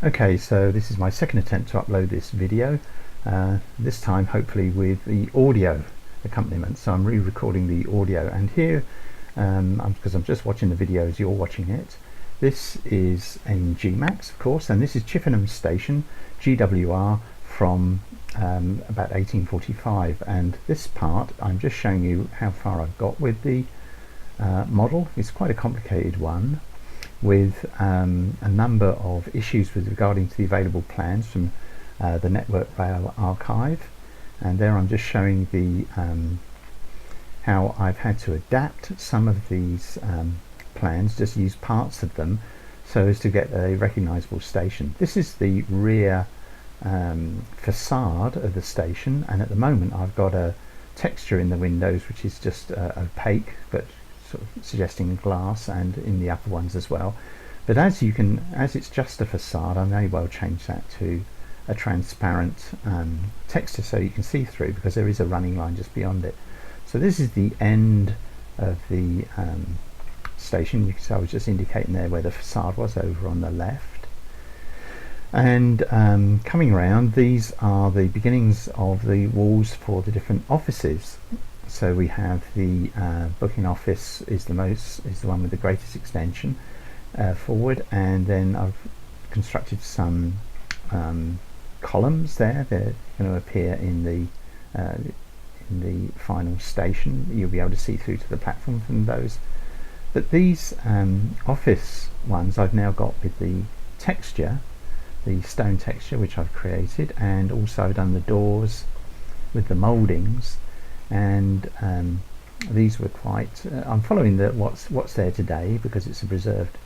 Okay, so this is my second attempt to upload this video, this time hopefully with the audio accompaniment. So I'm re-recording the audio, and here, because I'm just watching the video as you're watching it, this is in Gmax, of course, and this is Chippenham Station, GWR, from about 1845, and this part I'm just showing you how far I've got with the model. It's quite a complicated one, with a number of issues with regarding to the available plans from the Network Rail archive, and there I'm just showing the how I've had to adapt some of these plans, just use parts of them so as to get a recognizable station. This is the rear facade of the station, and at the moment I've got a texture in the windows which is just opaque, but sort of suggesting glass, and in the upper ones as well. But as it's just a facade, I may well change that to a transparent texture so you can see through, because there is a running line just beyond it. So this is the end of the station. You can see I was just indicating there where the facade was, over on the left. And coming around, these are the beginnings of the walls for the different offices. So we have the booking office is the one with the greatest extension forward, and then I've constructed some columns there. They're going to appear in the final station. You'll be able to see through to the platform from those. But these office ones I've now got with the texture, the stone texture which I've created, and also I've done the doors with the mouldings. And these were quite I'm following what's there today, because it's a preserved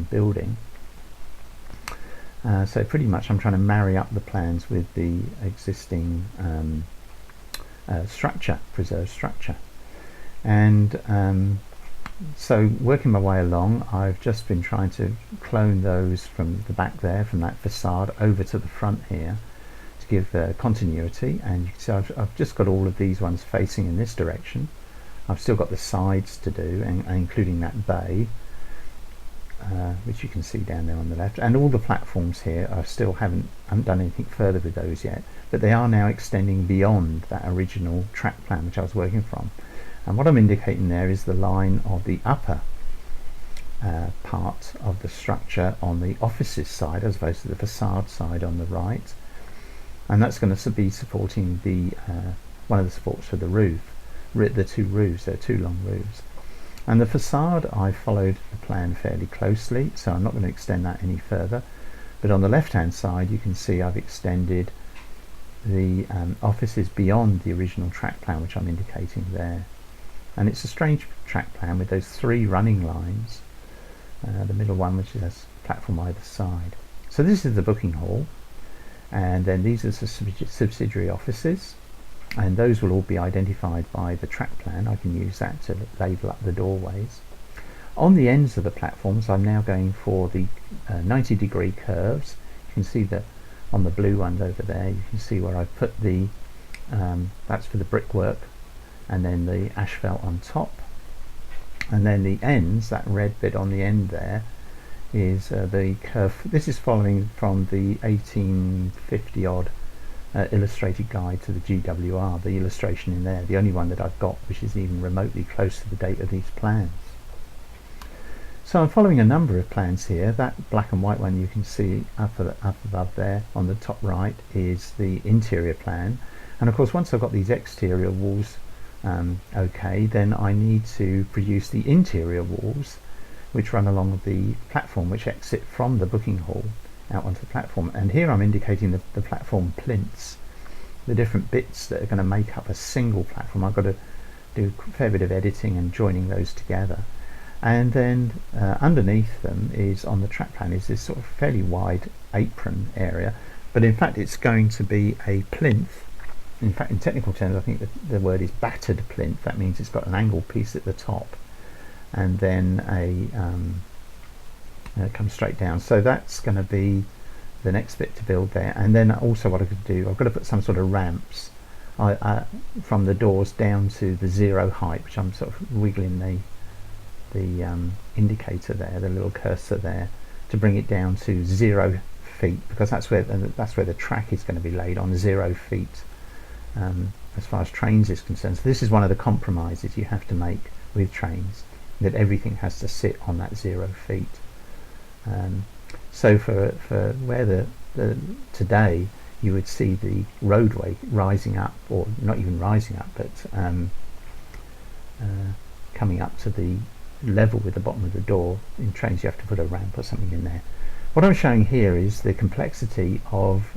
building, so pretty much I'm trying to marry up the plans with the existing structure, preserved structure. And so working my way along, I've just been trying to clone those from the back there, from that facade, over to the front here, to give continuity. And you can see I've just got all of these ones facing in this direction. I've still got the sides to do, and including that bay, which you can see down there on the left, and all the platforms here. I still haven't done anything further with those yet, but they are now extending beyond that original track plan which I was working from. And what I'm indicating there is the line of the upper part of the structure on the offices side, as opposed to the facade side on the right. And that's going to be supporting the one of the supports for the roof, the two roofs. They're two long roofs. And the facade, I followed the plan fairly closely, so I'm not going to extend that any further. But on the left hand side you can see I've extended the offices beyond the original track plan, which I'm indicating there. And it's a strange track plan with those three running lines, the middle one which has platform either side. So this is the booking hall, and then these are the subsidiary offices, and those will all be identified by the track plan. I can use that to label up the doorways. On the ends of the platforms I'm now going for the 90-degree curves. You can see that on the blue ones over there, you can see where I put the that's for the brickwork, and then the asphalt on top, and then the ends, that red bit on the end there, is the curve. This is following from the 1850 odd illustrated guide to the GWR, the illustration in there, the only one that I've got which is even remotely close to the date of these plans. So I'm following a number of plans here. That black and white one you can see up above there on the top right is the interior plan, and of course once I've got these exterior walls okay, then I need to produce the interior walls which run along the platform, which exit from the booking hall out onto the platform. And here I'm indicating the platform plinths, the different bits that are going to make up a single platform. I've got to do a fair bit of editing and joining those together. And then underneath them is, on the track plan, is this sort of fairly wide apron area, but in fact it's going to be a plinth. In fact, in technical terms I think the word is battered plinth. That means it's got an angled piece at the top, and then comes straight down. So that's going to be the next bit to build there. And then also what I could do, I've got to put some sort of ramps from the doors down to the zero height, which I'm sort of wiggling the indicator there, the little cursor there, to bring it down to 0 feet, because that's where the track is going to be laid on, 0 feet, as far as Trainz is concerned. So this is one of the compromises you have to make with Trainz, that everything has to sit on that 0 feet. So for where today you would see the roadway rising up, or not even rising up, but coming up to the level with the bottom of the door. In Trainz you have to put a ramp or something in there. What I'm showing here is the complexity of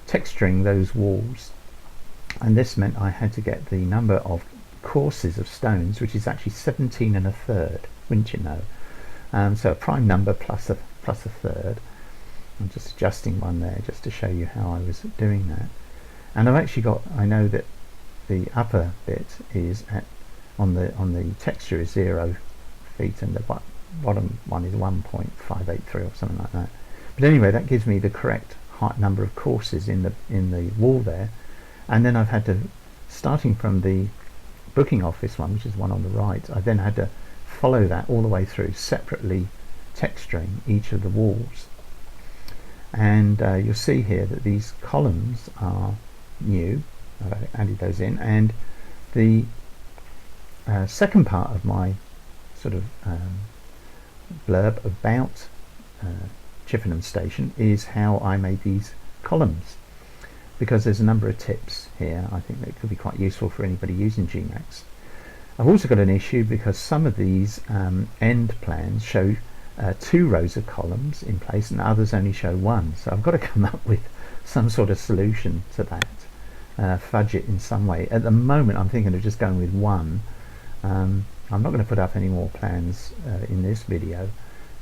texturing those walls, and this meant I had to get the number of courses of stones, which is actually 17 1/3, wouldn't you know. So a prime number plus a third. I'm just adjusting one there just to show you how I was doing that. And I've actually got, I know that the upper bit is on the texture is 0 feet, and the bottom one is 1.583 or something like that. But anyway, that gives me the correct number of courses in the wall there. And then I've had to, starting from the booking office one, which is one on the right, I then had to follow that all the way through, separately texturing each of the walls. And you'll see here that these columns are new. I've added those in, and the second part of my sort of blurb about Chippenham Station is how I made these columns, because there's a number of tips here I think that could be quite useful for anybody using GMAX. I've also got an issue because some of these end plans show 2 rows of columns in place and others only show 1, so I've got to come up with some sort of solution to that, fudge it in some way. At the moment I'm thinking of just going with 1. I'm not going to put up any more plans in this video.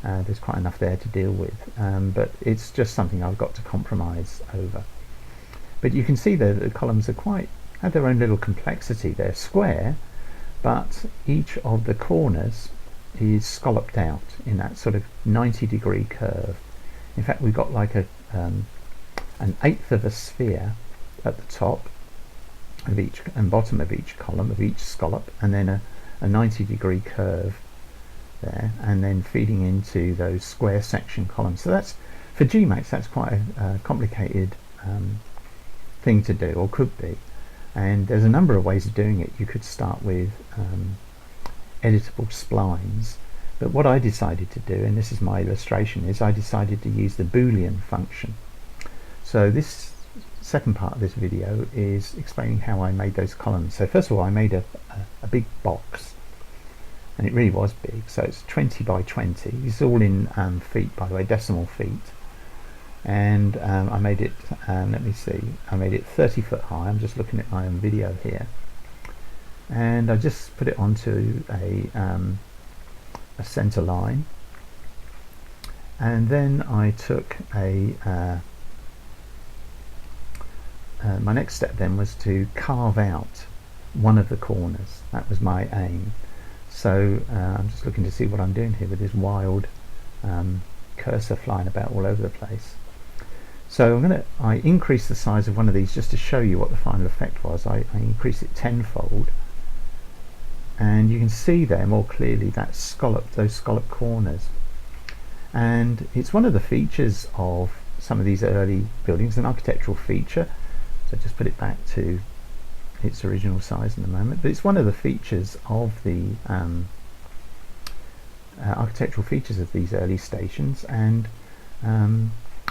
There's quite enough there to deal with, but it's just something I've got to compromise over. But you can see that the columns have their own little complexity. They're square, but each of the corners is scalloped out in that sort of 90-degree curve. In fact, we've got like an 1/8 of a sphere at the top of each and bottom of each column of each scallop, and then a 90-degree curve there, and then feeding into those square section columns. So that's, for GMAX, that's quite a complicated thing to do, or could be. And there's a number of ways of doing it. You could start with editable splines, but what I decided to do, and this is my illustration, is I decided to use the Boolean function. So this second part of this video is explaining how I made those columns. So first of all, I made a big box, and it really was big, so it's 20 by 20. It's all in feet, by the way, decimal feet. And I made it, let me see, I made it 30 foot high. I'm just looking at my own video here, and I just put it onto a center line, and then I took my next step then was to carve out one of the corners. That was my aim. So I'm just looking to see what I'm doing here with this wild cursor flying about all over the place. So I increased the size of one of these just to show you what the final effect was. I increased it tenfold, and you can see there more clearly that those scalloped corners. And it's one of the features of some of these early buildings, an architectural feature. So just put it back to its original size in a moment, but it's one of the features of the architectural features of these early stations, and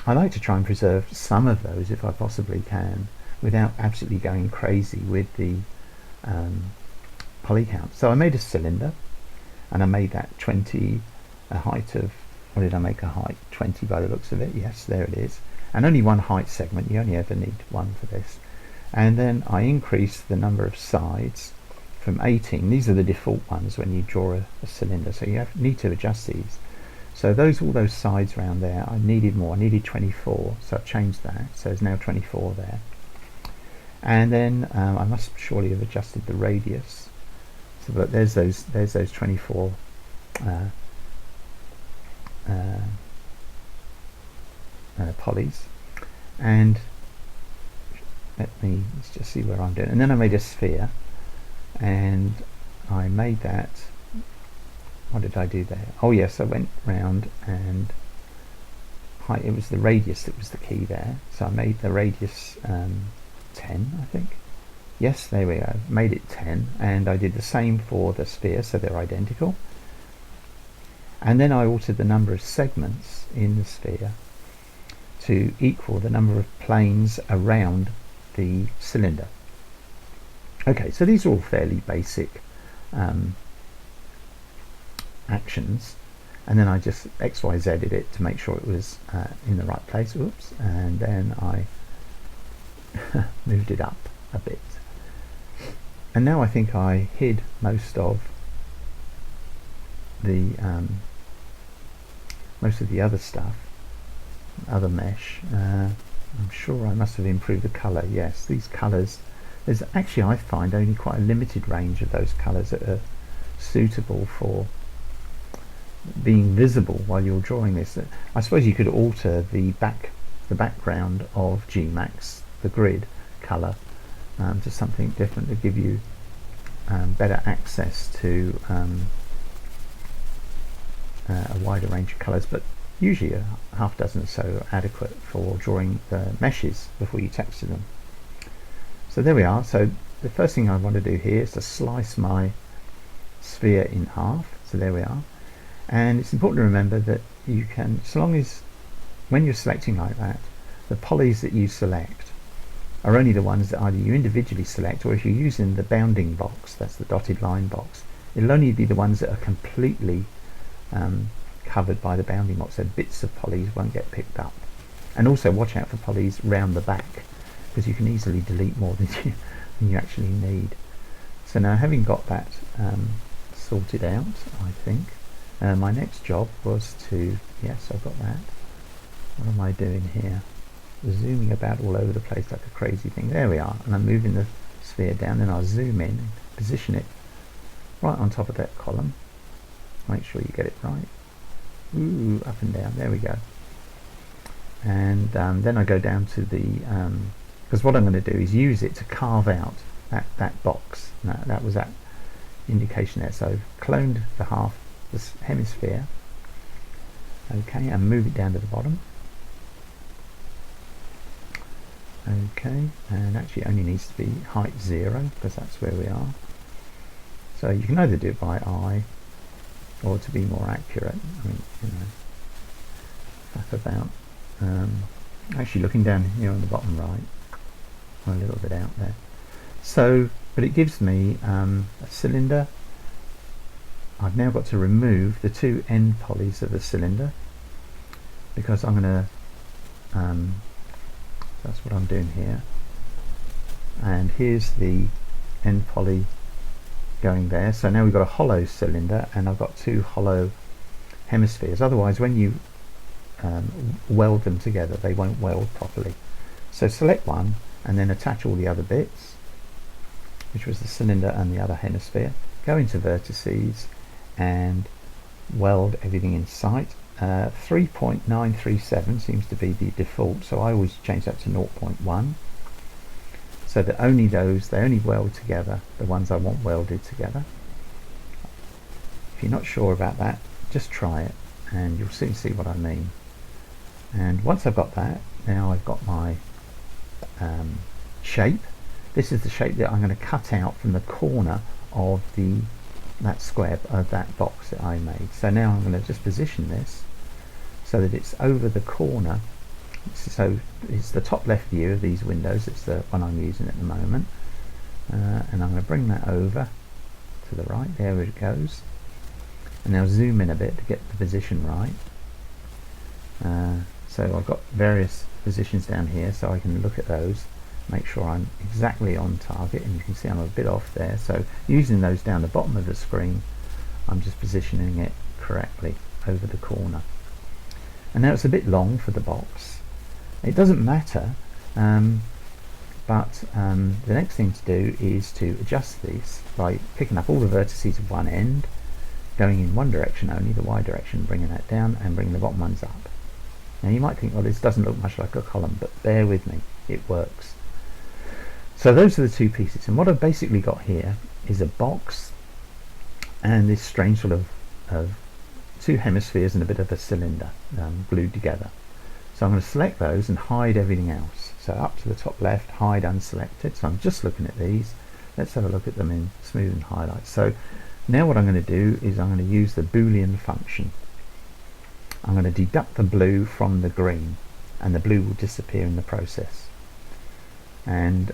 I like to try and preserve some of those if I possibly can, without absolutely going crazy with the poly count. So I made a cylinder, and I made that 20, a height of, what did I make a height? 20 by the looks of it. Yes, there it is. And only one height segment. You only ever need one for this. And then I increased the number of sides from 18. These are the default ones when you draw a cylinder, so you need to adjust these. So all those sides around there, I needed more. I needed 24, so I've changed that. So there's now 24 there. And then I must surely have adjusted the radius. So that there's those 24 polys. And let's just see where I'm doing. And then I made a sphere, and I made that. What did I do there? Oh yes, I went round and height, it was the radius that was the key there. So I made the radius 10, I think. Yes, there we go, made it 10, and I did the same for the sphere, so they're identical. And then I altered the number of segments in the sphere to equal the number of planes around the cylinder. Okay, so these are all fairly basic actions, and then I just XYZ'd it to make sure it was in the right place. Oops, and then I moved it up a bit. And now I think I hid most of the other stuff, other mesh. I'm sure I must have improved the colour. Yes, these colours, there's actually, I find, only quite a limited range of those colours that are suitable for being visible while you're drawing this. I suppose you could alter the background of Gmax, the grid colour, to something different to give you better access to a wider range of colours, but usually a half dozen or so are adequate for drawing the meshes before you texture them. So there we are. So the first thing I want to do here is to slice my sphere in half. So there we are. And it's important to remember that you can, so long as when you're selecting like that, the polys that you select are only the ones that either you individually select, or if you're using the bounding box, that's the dotted line box, it'll only be the ones that are completely covered by the bounding box, so bits of polys won't get picked up. And also watch out for polys round the back, because you can easily delete more than you actually need. So now, having got that sorted out, I think my next job was to, yes, I've got that. What am I doing here? Zooming about all over the place like a crazy thing. There we are, and I'm moving the sphere down, then I'll zoom in and position it right on top of that column. Make sure you get it right. Ooh, up and down, there we go. And then I go down to the, because what I'm going to do is use it to carve out that box. That was that indication there. So I've cloned the half, this hemisphere, okay, and move it down to the bottom. Okay, and actually it only needs to be height 0, because that's where we are. So you can either do it by eye, or to be more accurate, I mean, you know, faff about. Actually looking down here on the bottom right, I'm a little bit out there. So, but it gives me a cylinder. I've now got to remove the two end polys of the cylinder, because I'm going to, that's what I'm doing here. And here's the end poly going there. So now we've got a hollow cylinder, and I've got two hollow hemispheres. Otherwise, when you weld them together, they won't weld properly. So select one and then attach all the other bits, which was the cylinder and the other hemisphere. Go into vertices and weld everything in sight. 3.937 seems to be the default, so I always change that to 0.1, so that only those, they only weld together the ones I want welded together. If you're not sure about that, just try it and you'll soon see what I mean. And once I've got that, now I've got my shape. This is the shape that I'm going to cut out from the corner of that square of that box that I made. So now I'm going to just position this so that it's over the corner. So it's the top left view of these windows. It's the one I'm using at the moment, and I'm going to bring that over to the right. There it goes. And now zoom in a bit to get the position right. So I've got various positions down here, so I can look at those, make sure I'm exactly on target, and you can see I'm a bit off there. So using those down the bottom of the screen, I'm just positioning it correctly over the corner. And now it's a bit long for the box. It doesn't matter, but the next thing to do is to adjust these by picking up all the vertices of one end, going in one direction only, the Y direction, bringing that down and bringing the bottom ones up. Now you might think, well, this doesn't look much like a column, but bear with me, it works. So those are the two pieces, and what I've basically got here is a box and this strange sort of two hemispheres and a bit of a cylinder glued together. So I'm going to select those and hide everything else. So up to the top left, hide unselected. So I'm just looking at these. Let's have a look at them in smooth and highlight. So now what I'm going to do is I'm going to use the Boolean function. I'm going to deduct the blue from the green, and the blue will disappear in the process. And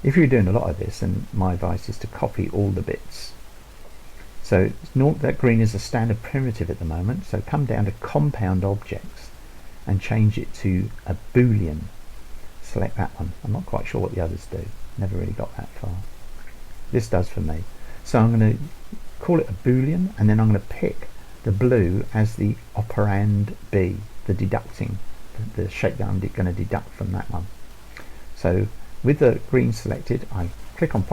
if you're doing a lot of this, then my advice is to copy all the bits. So that green is a standard primitive at the moment, so come down to compound objects and change it to a Boolean. Select that one. I'm not quite sure what the others do. Never really got that far. This does for me. So I'm going to call it a Boolean, and then I'm going to pick the blue as the operand B, the deducting, the shape that I'm going to deduct from that one. So with the green selected, I click on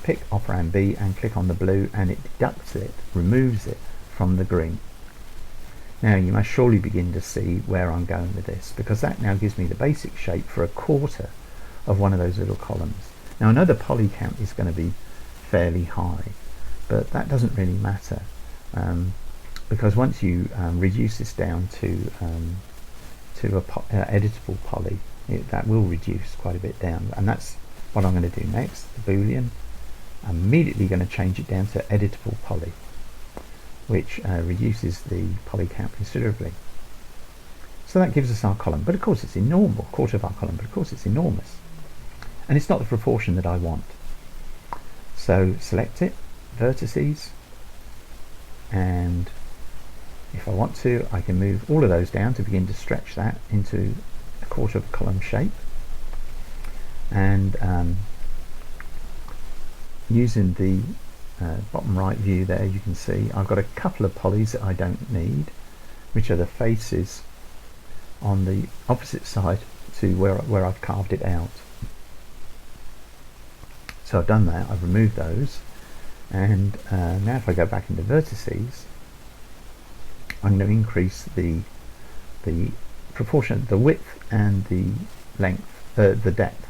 pick operand B and click on the blue, and it deducts it, removes it from the green. Now you must surely begin to see where I'm going with this, because that now gives me the basic shape for a quarter of one of those little columns. Now I know the poly count is going to be fairly high, but that doesn't really matter, because once you reduce this down to a editable poly, that will reduce quite a bit down, and that's what I'm going to do next. The Boolean, I'm immediately going to change it down to editable poly, which reduces the poly count considerably. So that gives us our column, but of course it's enormous, quarter of our column, but of course it's enormous, and it's not the proportion that I want. So select it, vertices, and if I want to, I can move all of those down to begin to stretch that into a quarter of a column shape. And using the bottom right view there, you can see I've got a couple of polys that I don't need, which are the faces on the opposite side to where I've carved it out. So I've done that, I've removed those, and now if I go back into vertices, I'm going to increase the proportion, the width and the length, the depth.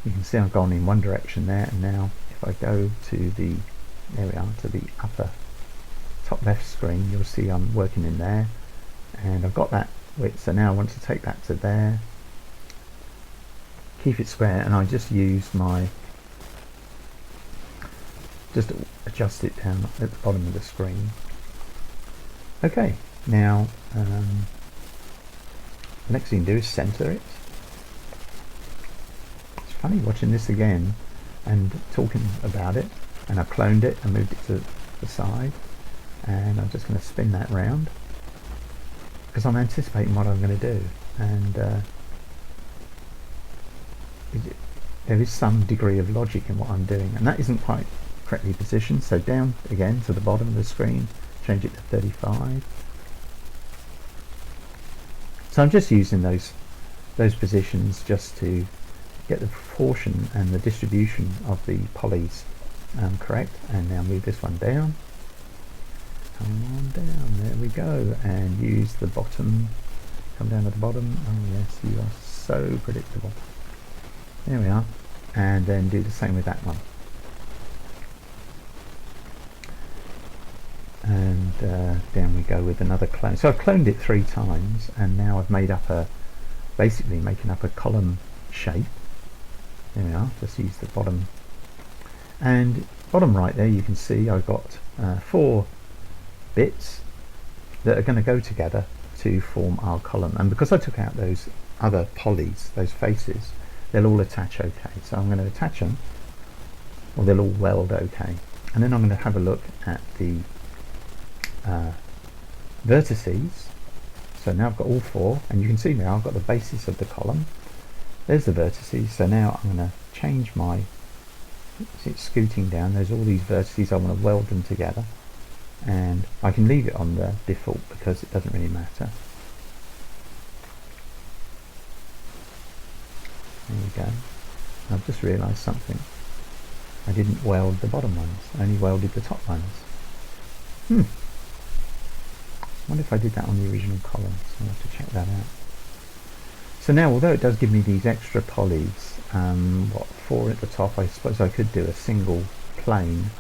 You can see I've gone in one direction there, and now if I go to the, there we are, to the upper top left screen, you'll see I'm working in there, and I've got that width. So now I want to take that to there, keep it square, and I just use my, just adjust it down at the bottom of the screen. Okay, now the next thing you can do is center it. It's funny watching this again and talking about it, and I've cloned it and moved it to the side, and I'm just going to spin that round because I'm anticipating what I'm going to do, and there is some degree of logic in what I'm doing, and that isn't quite correctly positioned. So down again to the bottom of the screen, change it to 35. So I'm just using those positions just to get the proportion and the distribution of the polys correct. And now move this one down. Come on down, there we go, and use the bottom, come down to the bottom. Oh yes, you are so predictable. There we are, and then do the same with that one. And down we go with another clone. So I've cloned it 3 times, and now I've made up basically making up a column shape. There we are, just use the bottom. And bottom right there you can see I've got 4 bits that are going to go together to form our column. And because I took out those other polys, those faces, they'll all attach okay. So I'm going to attach them, or they'll all weld okay. And then I'm going to have a look at the vertices. So now I've got all 4, and you can see now I've got the basis of the column. There's the vertices. So now I'm going to change my, see it's scooting down, there's all these vertices, I want to weld them together, and I can leave it on the default because it doesn't really matter. There we go. I've just realised something. I didn't weld the bottom ones, I only welded the top ones. I wonder if I did that on the original column, so I'll have to check that out. So now, although it does give me these extra polys, 4 at the top, I suppose I could do a single plane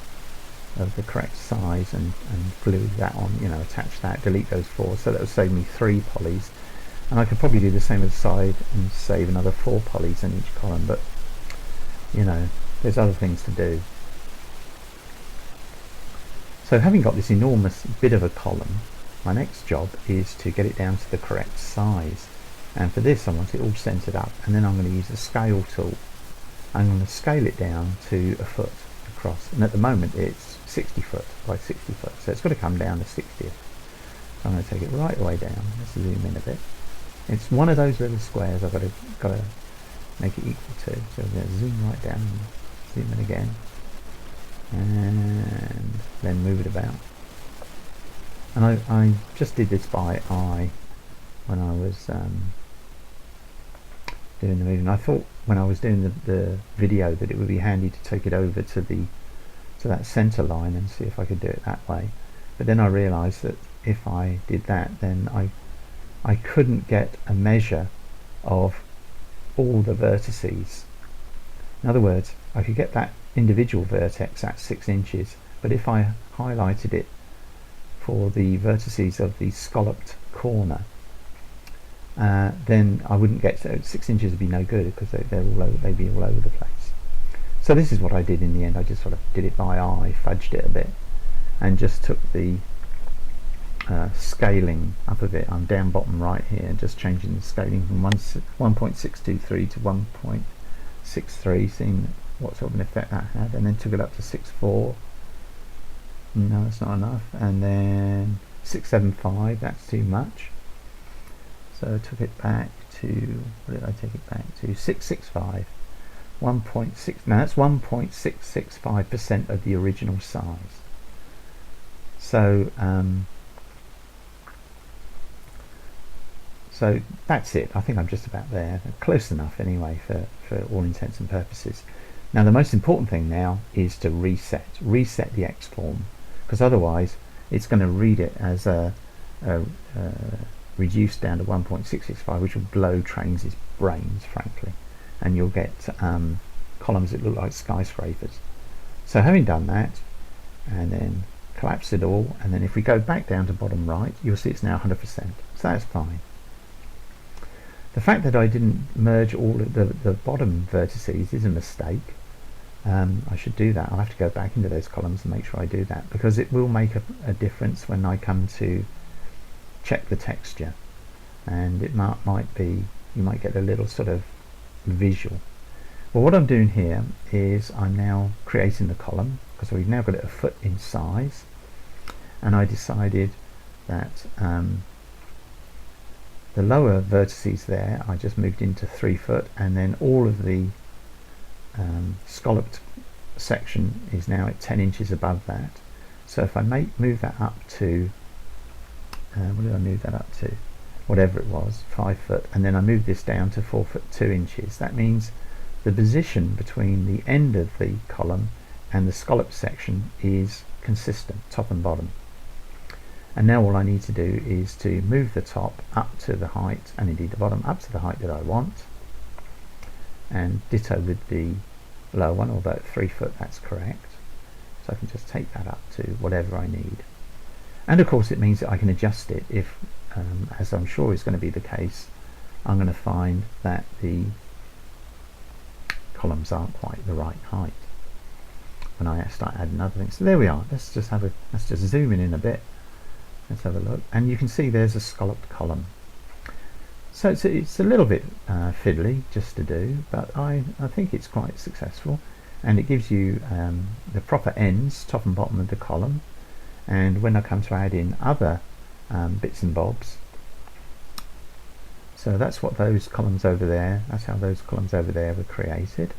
of the correct size and glue that on, attach that, delete those 4, so that would save me 3 polys, And I could probably do the same with the side and save another 4 polys in each column, but you know, there's other things to do. So having got this enormous bit of a column, my next job is to get it down to the correct size. And for this I want it all centered up, and then I'm going to use the scale tool. I'm going to scale it down to a foot across, and at the moment it's 60 foot by 60 foot, so it's got to come down to 60th. So I'm going to take it right the way down. Let's zoom in a bit. It's one of those little squares I've got to make it equal to. So I'm going to zoom right down, zoom in again, and then move it about. And I just did this by eye when I was doing the moving. I thought when I was doing the video that it would be handy to take it over to that center line and see if I could do it that way. But then I realized that if I did that, then I couldn't get a measure of all the vertices. In other words, I could get that individual vertex at 6 inches, but if I highlighted it for the vertices of the scalloped corner, then I wouldn't get 6 inches would be no good, because they'd be all over the place. So this is what I did in the end. I just sort of did it by eye, fudged it a bit, and just took the scaling up of it. I'm down bottom right here, just changing the scaling from 1.623 to 1.63, seeing what sort of an effect that had, and then took it up to 6.4. No, that's not enough. And then 6.75, that's too much. So I took it back to, what did I take it back to? 6.65. 1.6, now that's 1.665% of the original size. So so that's it. I think I'm just about there, close enough anyway for all intents and purposes. Now the most important thing now is to reset the X form, because otherwise it's going to read it as a reduced down to 1.665, which will blow Trainz's brains, frankly, and you'll get columns that look like skyscrapers. So having done that, and then collapse it all, and then if we go back down to bottom right, you'll see it's now 100%, so that's fine. The fact that I didn't merge all of the bottom vertices is a mistake. I should do that. I'll have to go back into those columns and make sure I do that, because it will make a difference when I come to check the texture, and it might be, you might get a little sort of visual. Well, what I'm doing here is I'm now creating the column, because we've now got it a foot in size, and I decided that the lower vertices there I just moved into 3 foot, and then all of the scalloped section is now at 10 inches above that. So if I move that up to what did I move that up to? Whatever it was, 5 foot, and then I move this down to 4 foot 2 inches. That means the position between the end of the column and the scalloped section is consistent, top and bottom. And now all I need to do is to move the top up to the height, and indeed the bottom up to the height that I want, and ditto with the lower one, although at 3 foot that's correct. So I can just take that up to whatever I need. And of course it means that I can adjust it if, as I'm sure is going to be the case, I'm going to find that the columns aren't quite the right height when I start adding other things. So there we are. Let's just zoom in a bit. Let's have a look, and you can see there's a scalloped column. So it's a little bit fiddly just to do, but I think it's quite successful, and it gives you the proper ends, top and bottom of the column. And when I come to add in other bits and bobs, so that's what those columns over there, that's how those columns over there were created.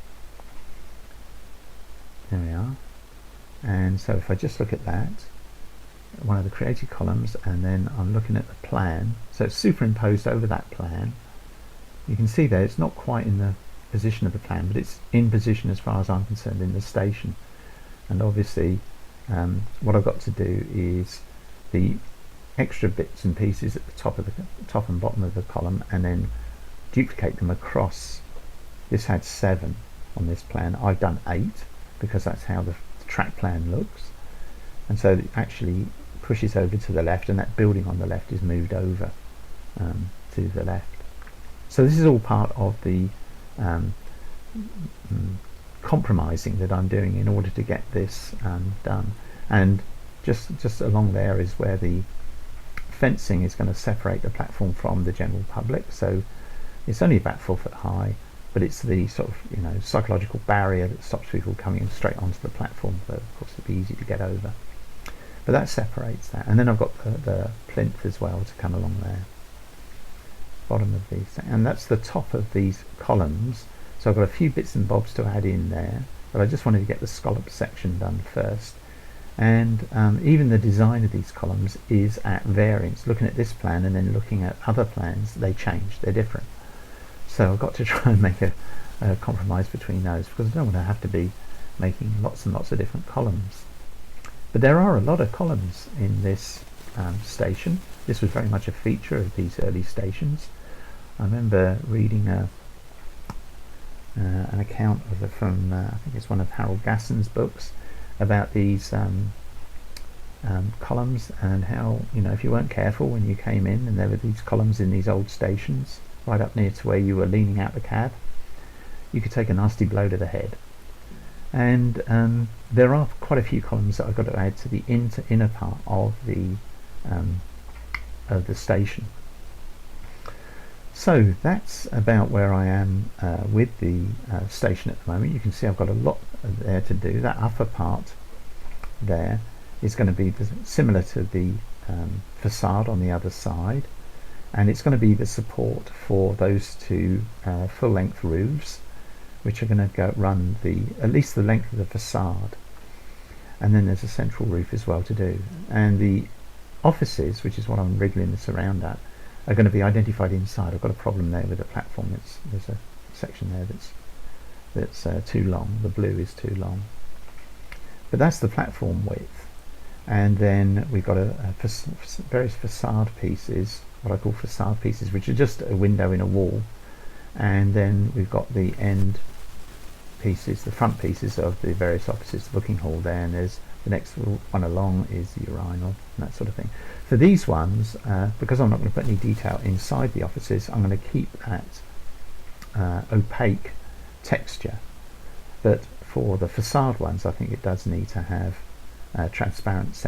There we are. And so if I just look at that, one of the created columns, and then I'm looking at the plan, so it's superimposed over that plan. You can see there it's not quite in the position of the plan, but it's in position as far as I'm concerned in the station. And obviously what I've got to do is the extra bits and pieces at the top and bottom of the column, and then duplicate them across. This had 7 on this plan. I've done 8 because that's how the track plan looks, and so it actually pushes over to the left, and that building on the left is moved over to the left. So this is all part of the compromising that I'm doing in order to get this done. And just along there is where the fencing is going to separate the platform from the general public. So it's only about 4 foot high, but it's the sort of psychological barrier that stops people coming straight onto the platform. But of course it'd be easy to get over. But that separates that, and then I've got the plinth as well to come along there. Bottom of these, and that's the top of these columns. So I've got a few bits and bobs to add in there, but I just wanted to get the scallop section done first. And even the design of these columns is at variance. Looking at this plan and then looking at other plans, they change, they're different. So I've got to try and make a compromise between those, because I don't want to have to be making lots and lots of different columns. But there are a lot of columns in this station. This was very much a feature of these early stations. I remember reading an account of it from I think it's one of Harold Gasson's books about these columns, and how if you weren't careful when you came in and there were these columns in these old stations right up near to where you were leaning out the cab, you could take a nasty blow to the head. And there are quite a few columns that I've got to add to the inner part of the station. So that's about where I am with the station at the moment. You can see I've got a lot there to do. That upper part there is going to be similar to the facade on the other side, and it's going to be the support for those two full-length roofs, which are going to run at least the length of the facade, and then there's a central roof as well to do. And the offices, which is what I'm wriggling this around at, are going to be identified inside. I've got a problem there with the platform. There's a section there that's too long. The blue is too long. But that's the platform width. And then we've got various facade pieces, what I call facade pieces, which are just a window in a wall. And then we've got the end pieces, the front pieces of the various offices, the booking hall there, and there's the next one along is the urinal and that sort of thing. For these ones, because I'm not going to put any detail inside the offices, I'm going to keep that opaque texture. But for the facade ones, I think it does need to have transparent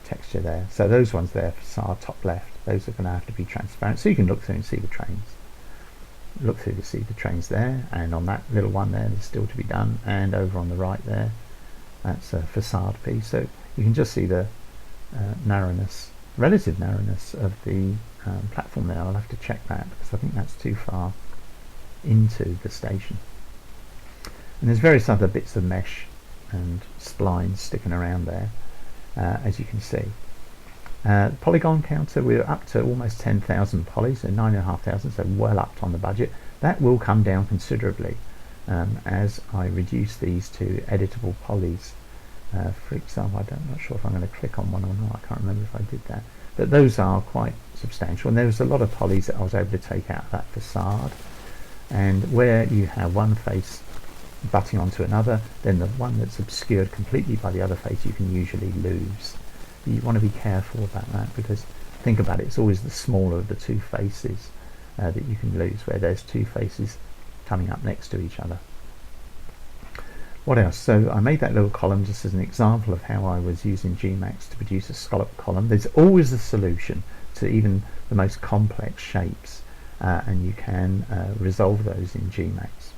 texture there. So those ones there, facade top left, those are going to have to be transparent, so you can look through and see the trains. Look through to see the trains there, and on that little one there, there's still to be done, and over on the right there, that's a facade piece. So you can just see the relative narrowness of the platform there. I'll have to check that, because I think that's too far into the station. And there's various other bits of mesh and splines sticking around there, as you can see. The polygon counter, we're up to almost 10,000 polys, so 9,500, so well up on the budget. That will come down considerably as I reduce these to editable polys. For example, I'm not sure if I'm going to click on one or not. I can't remember if I did that. But those are quite substantial, and there was a lot of polys that I was able to take out of that facade. And where you have one face butting onto another, then the one that's obscured completely by the other face you can usually lose. You want to be careful about that, because think about it, it's always the smaller of the two faces that you can lose, where there's two faces coming up next to each other. What else? So I made that little column just as an example of how I was using Gmax to produce a scallop column. There's always a solution to even the most complex shapes, and you can resolve those in Gmax.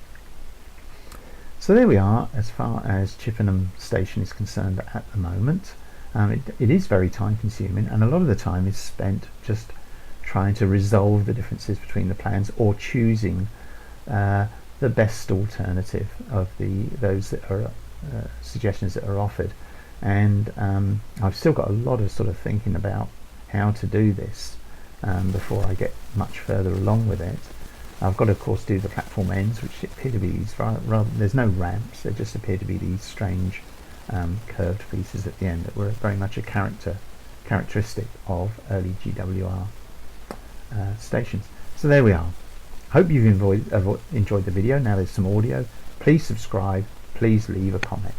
So there we are as far as Chippenham Station is concerned at the moment. It is very time consuming, and a lot of the time is spent just trying to resolve the differences between the plans, or choosing the best alternative of those that are suggestions that are offered. And I've still got a lot of sort of thinking about how to do this before I get much further along with it. I've got to, of course, do the platform ends, which appear to be these rather there's no ramps, they just appear to be these strange curved pieces at the end that were very much a characteristic of early GWR stations. So there we are. Hope you've enjoyed the video. Now there's some audio. Please subscribe. Please leave a comment.